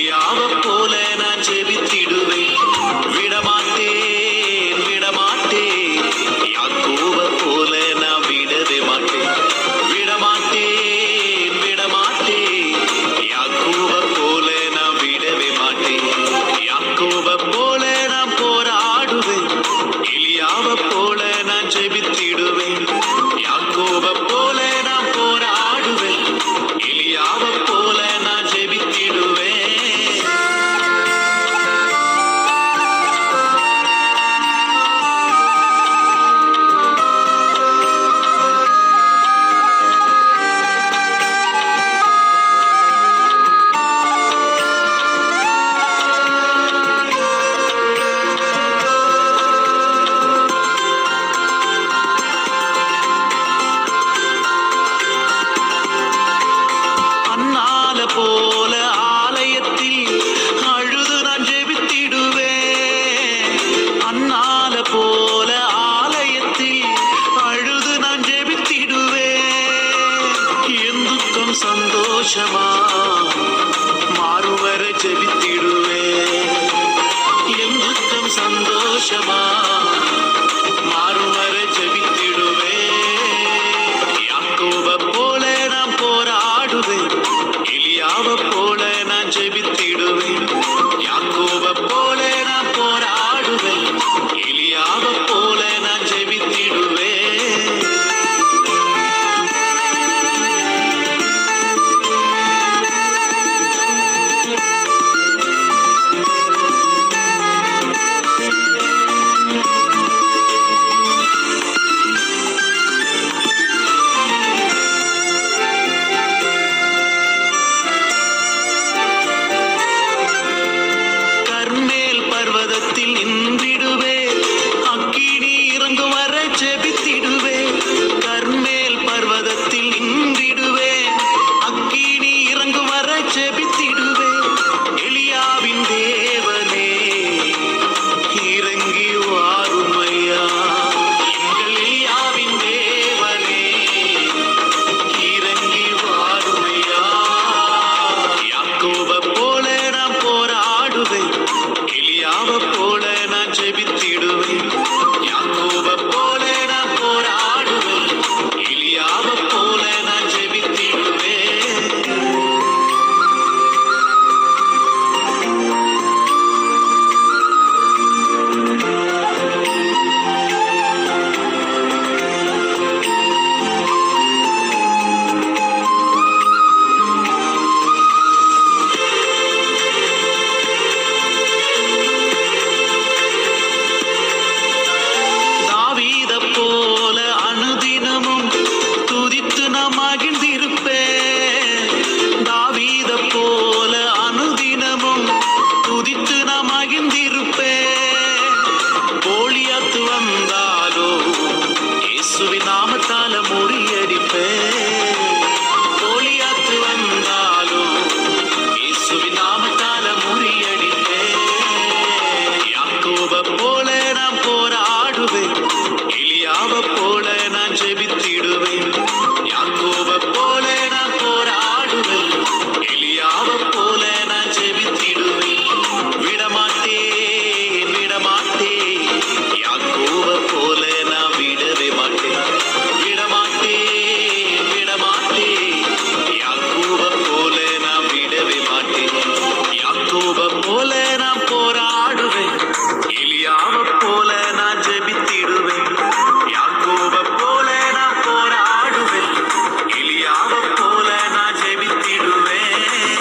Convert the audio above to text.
எலியாவை போல நான் ஜெபித்திடுவேன். விடமாட்டேன் விடமாட்டேன், யாக்கோபை போல நான் விடவே மாட்டேன். விடமாட்டேன் விடமாட்டேன், யாக்கோபை போல நான் விடவே மாட்டேன். யாக்கோபை போல நான் போராடுவேன். எலியாவை போல நான் ஜெபித்திடுவேன். யாக்கோபை போல நான் போராடுவேன். எலியாவை போல நான் ஜெபித்திடுவேன். அன்னால போல ஆலயத்தில் அழுது நான் ஜெபித்திடுவேன். அன்னால போல ஆலயத்தில் அழுது நான் ஜெபித்திடுவேன். என் துக்கம் சந்தோஷமா மாறுவர ஜெபித்திடுவேன். என் துக்கம் சந்தோஷமா மாறுவர ஜெபித்திடுவேன். யாக்கோபை போல நான் போராடுவேன். எலியாவை போல நான் ஜெபித்திடுவேன்.